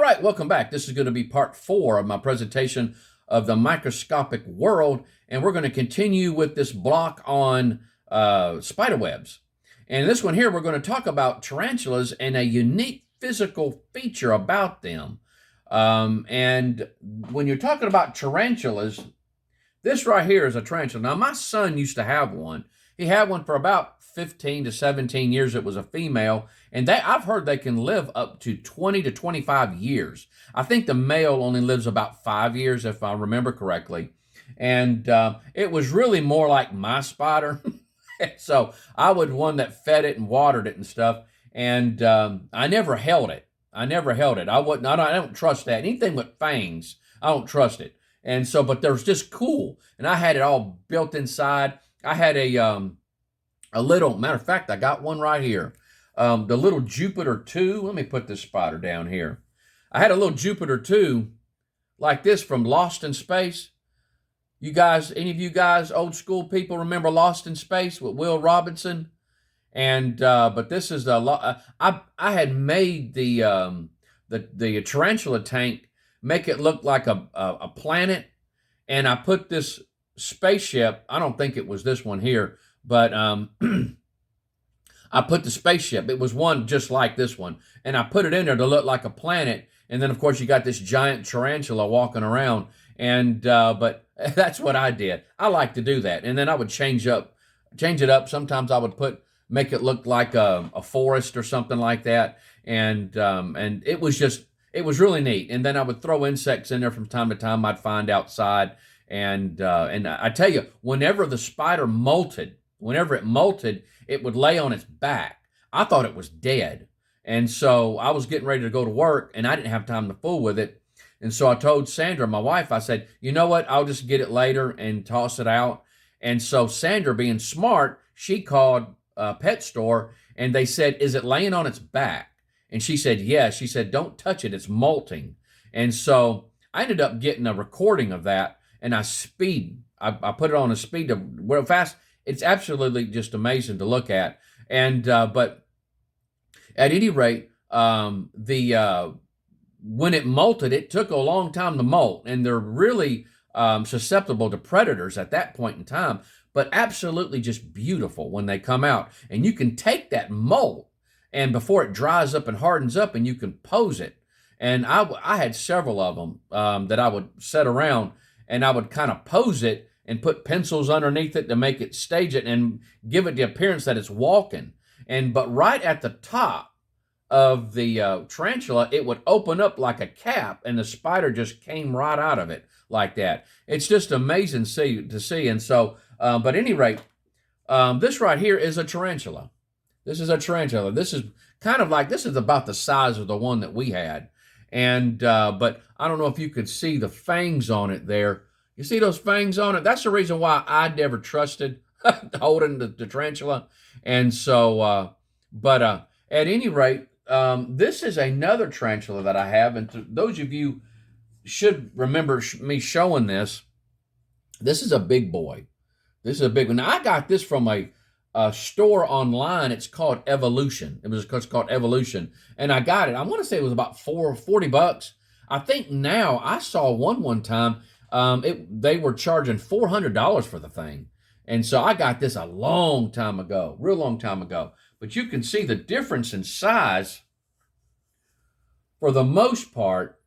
right, welcome back. This is going to be part 4 of my presentation of the microscopic world, and we're going to continue with this block on spiderwebs. And this one here, we're going to talk about tarantulas and a unique physical feature about them. And when you're talking about tarantulas, this right here is a tarantula. Now, my son used to have one. He had one for about 15 to 17 years. It was a female, and I've heard they can live up to 20 to 25 years. I think the male only lives about 5 years, if I remember correctly. And it was really more like my spider. So I was one that fed it and watered it and stuff. And I never held it. I don't trust that. Anything with fangs, I don't trust it. And so, but they're just cool. And I had it all built inside. I had a little, matter of fact, I got one right here. The little Jupiter 2. Let me put this spider down here. I had a little Jupiter 2 like this from Lost in Space. You guys, any of you guys, old school people, remember Lost in Space with Will Robinson? And but this is I had made the tarantula tank, make it look like a planet, and I put this spaceship. I don't think it was this one here, but I put the spaceship. It was one just like this one, and I put it in there to look like a planet. And then, of course, you got this giant tarantula walking around. And but that's what I did. I like to do that, and then I would change it up. Sometimes I would make it look like a forest or something like that. And it was really neat. And then I would throw insects in there from time to time. I'd find outside. And I tell you, whenever the spider molted, it would lay on its back. I thought it was dead. And so I was getting ready to go to work, and I didn't have time to fool with it. And so I told Sandra, my wife, I said, you know what? I'll just get it later and toss it out. And so Sandra, being smart, she called a pet store, and they said, is it laying on its back? And she said, yes. She said, don't touch it. It's molting. And so I ended up getting a recording of that. And I put it on a speed to real fast. It's absolutely just amazing to look at. And but at any rate, when it molted, it took a long time to molt, and they're really susceptible to predators at that point in time. But absolutely just beautiful when they come out, and you can take that molt, and before it dries up and hardens up, and you can pose it. And I had several of them that I would set around. And I would kind of pose it and put pencils underneath it to make it stage it and give it the appearance that it's walking. But right at the top of the tarantula, it would open up like a cap, and the spider just came right out of it like that. It's just amazing to see. And so, but at any rate, this right here is a tarantula. This is a tarantula. This is about the size of the one that we had. And but I don't know if you could see the fangs on it there. You see those fangs on it? That's the reason why I never trusted holding the tarantula. And so, but at any rate, this is another tarantula that I have. And those of you should remember me showing this. This is a big boy. This is a big one. Now, I got this from a store online. It's called Evolution. It's called Evolution, and I got it. I want to say it was about $40. I think now I saw one time. They were charging $400 for the thing, and so I got this a long time ago, real long time ago. But you can see the difference in size. For the most part,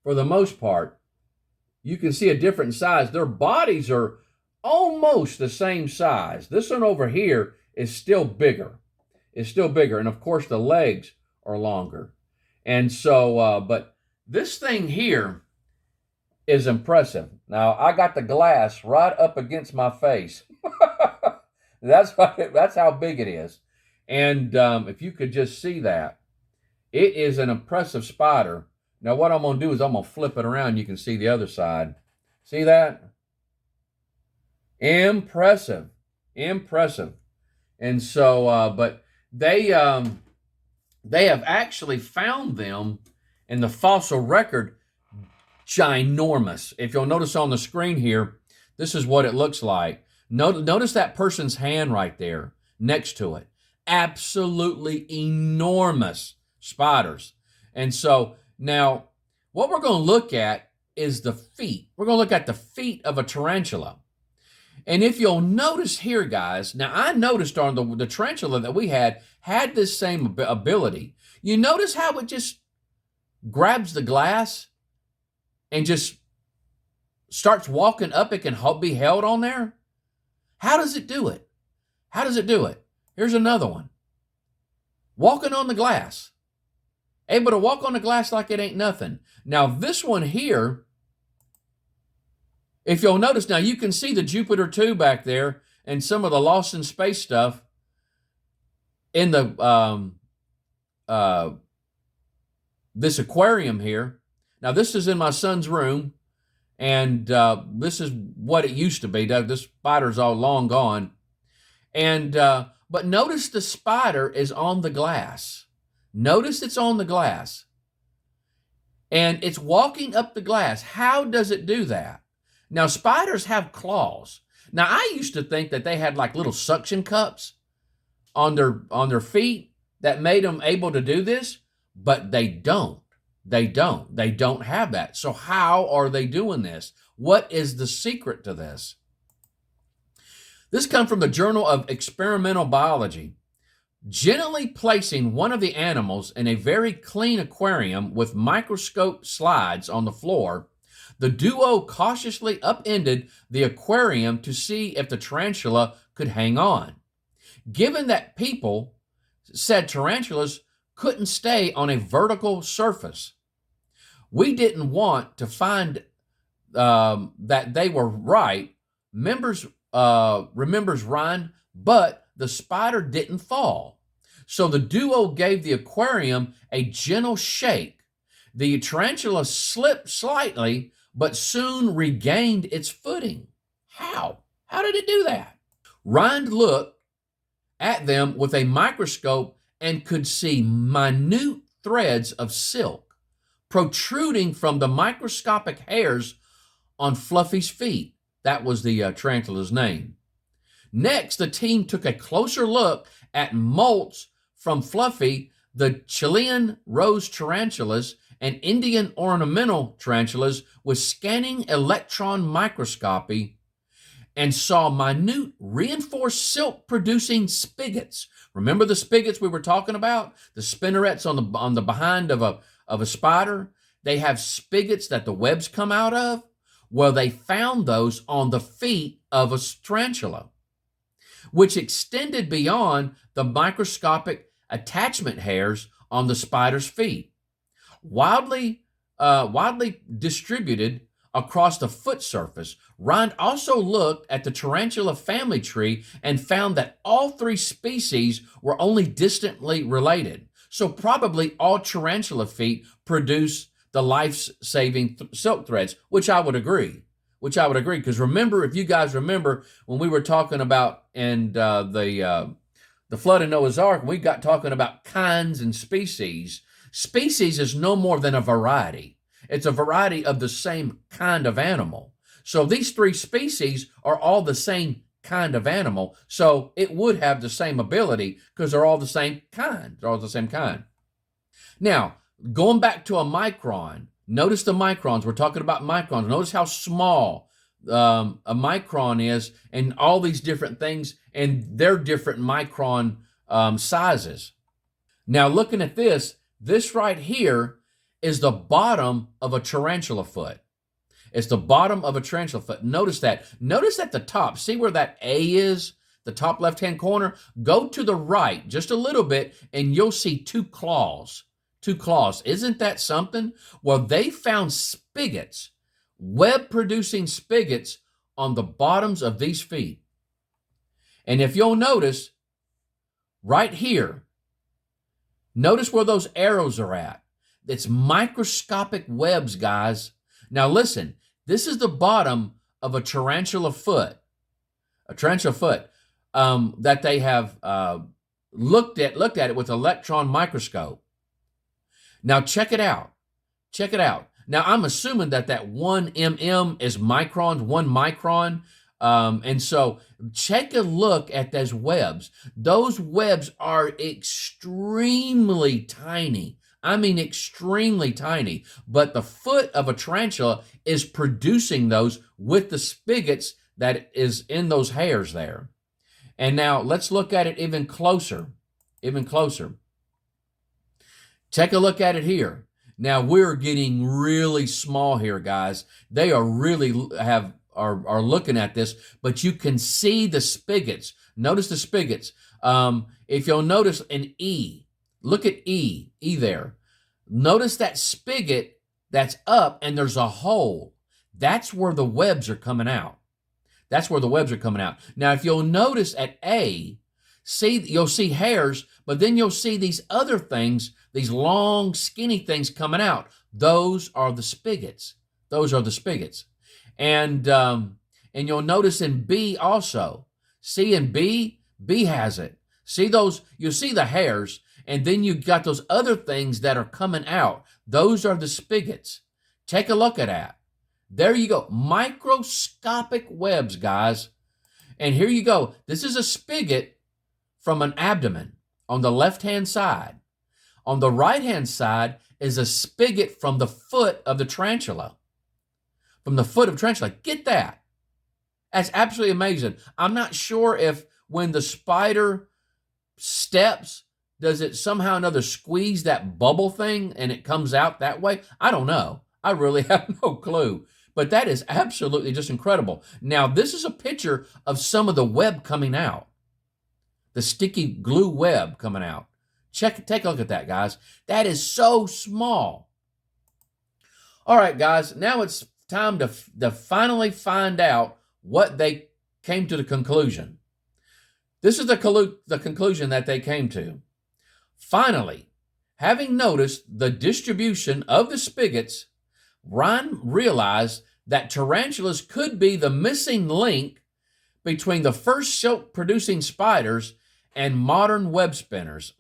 you can see a different size. Their bodies are almost the same size. This one over here is still bigger. And of course the legs are longer. And so, but this thing here is impressive. Now I got the glass right up against my face. That's how big it is. And if you could just see that, it is an impressive spider. Now what I'm going to do is I'm going to flip it around. You can see the other side. See that? Impressive. And so, but they have actually found them in the fossil record ginormous. If you'll notice on the screen here, this is what it looks like. Notice that person's hand right there next to it. Absolutely enormous spiders. And so Now, what we're going to look at is the feet. We're going to look at the feet of a tarantula. And if you'll notice here, guys, now I noticed on the tarantula that we had this same ability. You notice how it just grabs the glass and just starts walking up. It can be held on there. How does it do it? How does it do it? Here's another one. Walking on the glass. Able to walk on the glass like it ain't nothing. Now this one here, if you'll notice, now you can see the Jupiter 2 back there and some of the Lost in Space stuff in the this aquarium here. Now this is in my son's room, and this is what it used to be. This spider's all long gone. And but notice the spider is on the glass. Notice it's on the glass. And it's walking up the glass. How does it do that? Now, spiders have claws. Now, I used to think that they had like little suction cups on their feet that made them able to do this, but they don't. They don't have that. So how are they doing this? What is the secret to this? This comes from the Journal of Experimental Biology. Gently placing one of the animals in a very clean aquarium with microscope slides on the floor, the duo cautiously upended the aquarium to see if the tarantula could hang on. Given that people said tarantulas couldn't stay on a vertical surface, we didn't want to find that they were right. Remembers Ryan, but the spider didn't fall. So the duo gave the aquarium a gentle shake. The tarantula slipped slightly, but soon regained its footing. How? How did it do that? Ryan looked at them with a microscope and could see minute threads of silk protruding from the microscopic hairs on Fluffy's feet. That was the tarantula's name. Next, the team took a closer look at molts from Fluffy, the Chilean rose tarantulas, and Indian ornamental tarantulas with scanning electron microscopy, and saw minute reinforced silk producing spigots. Remember the spigots we were talking about? The spinnerets on the behind of a spider? They have spigots that the webs come out of. Well, they found those on the feet of a tarantula, which extended beyond the microscopic attachment hairs on the spider's feet. Widely distributed across the foot surface, Ryan also looked at the tarantula family tree and found that all three species were only distantly related. So probably all tarantula feet produce the life-saving silk threads, which I would agree. Because remember, if you guys remember, when we were talking about the flood in Noah's Ark, we got talking about kinds and species. Species is no more than a variety. It's a variety of the same kind of animal. So these three species are all the same kind of animal. So it would have the same ability because they're all the same kind. Now, going back to a micron, notice the microns. We're talking about microns. Notice how small a micron is and all these different things and their different micron sizes. Now, looking at this right here is the bottom of a tarantula foot. It's the bottom of a tarantula foot. Notice that. Notice at the top. See where that A is? The top left-hand corner? Go to the right just a little bit and you'll see two claws. Isn't that something? Well, they found spigots, web-producing spigots on the bottoms of these feet. And if you'll notice, right here, notice where those arrows are at. It's microscopic webs, guys. Now listen, this is the bottom of a tarantula foot. That they have looked at it with an electron microscope. Now check it out. Now I'm assuming that 1 mm is microns, 1 micron. And so take a look at those webs. Those webs are extremely tiny. I mean, extremely tiny. But the foot of a tarantula is producing those with the spigots that is in those hairs there. And now let's look at it even closer. Even closer. Take a look at it here. Now we're getting really small here, guys. They are really are looking at this, but you can see the spigots. Notice the spigots. If you'll notice an E, look at E there. Notice that spigot that's up and there's a hole. That's where the webs are coming out. That's where the webs are coming out. Now, if you'll notice at A, you'll see hairs, but then you'll see these other things, these long, skinny things coming out. Those are the spigots. Those are the spigots. And you'll notice in B also. See in B has it. See those, you see the hairs, and then you got those other things that are coming out. Those are the spigots. Take a look at that. There you go. Microscopic webs, guys. And here you go. This is a spigot from an abdomen on the left-hand side. On the right-hand side is a spigot from the foot of the tarantula. From the foot of tarantula. Get that. That's absolutely amazing. I'm not sure if when the spider steps, does it somehow or another squeeze that bubble thing and it comes out that way? I don't know. I really have no clue. But that is absolutely just incredible. Now, this is a picture of some of the web coming out. The sticky glue web coming out. Take a look at that, guys. That is so small. All right, guys. Now it's time to finally find out what they came to the conclusion. This is the conclusion that they came to. Finally, having noticed the distribution of the spigots, Ryan realized that tarantulas could be the missing link between the first silk-producing spiders and modern web spinners.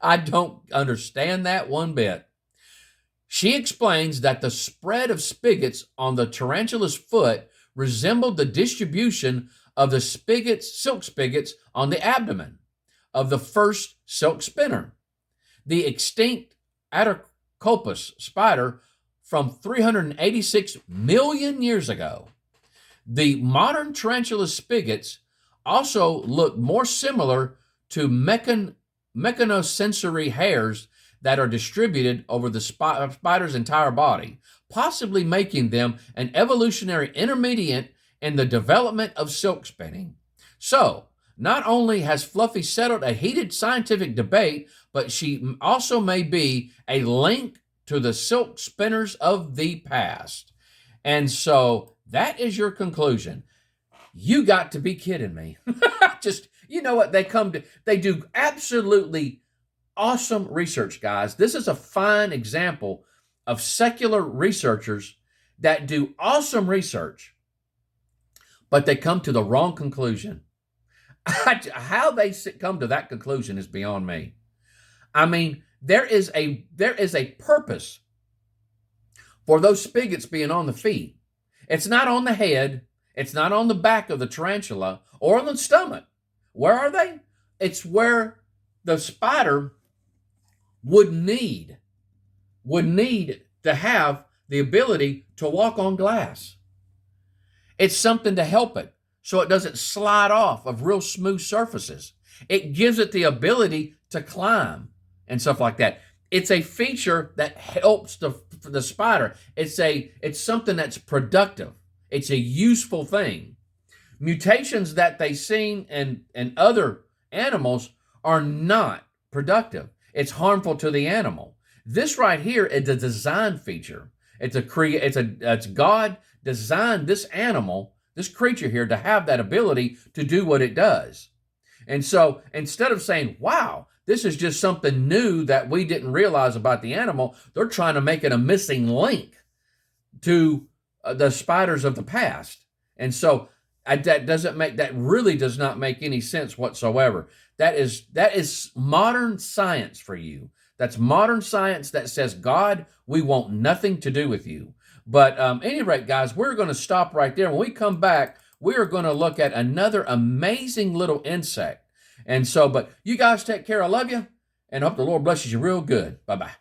I don't understand that one bit. She explains that the spread of spigots on the tarantula's foot resembled the distribution of the silk spigots on the abdomen of the first silk spinner. The extinct Atacopus spider from 386 million years ago. The modern tarantula spigots also look more similar to mechanosensory hairs that are distributed over the spider's entire body, possibly making them an evolutionary intermediate in the development of silk spinning. So, not only has Fluffy settled a heated scientific debate, but she also may be a link to the silk spinners of the past. And so that is your conclusion. You got to be kidding me. Just, you know what? They do absolutely awesome research, guys. This is a fine example of secular researchers that do awesome research, but they come to the wrong conclusion. How they come to that conclusion is beyond me. I mean, there is a purpose for those spigots being on the feet. It's not on the head. It's not on the back of the tarantula or on the stomach. Where are they? It's where the spider would need to have the ability to walk on glass. It's something to help it so it doesn't slide off of real smooth surfaces. It gives it the ability to climb and stuff like that. It's a feature that helps the spider. It's something that's productive. It's a useful thing. Mutations that they've seen in other animals are not productive. It's harmful to the animal. This right here is a design feature. It's God designed this animal, this creature here, to have that ability to do what it does. And so instead of saying, wow, this is just something new that we didn't realize about the animal, they're trying to make it a missing link to the spiders of the past. And so that really does not make any sense whatsoever. That is modern science for you. That's modern science that says, God, we want nothing to do with you. But at any rate, guys, we're going to stop right there. When we come back, we are going to look at another amazing little insect. And so, but you guys take care. I love you. and I hope the Lord blesses you real good. Bye-bye.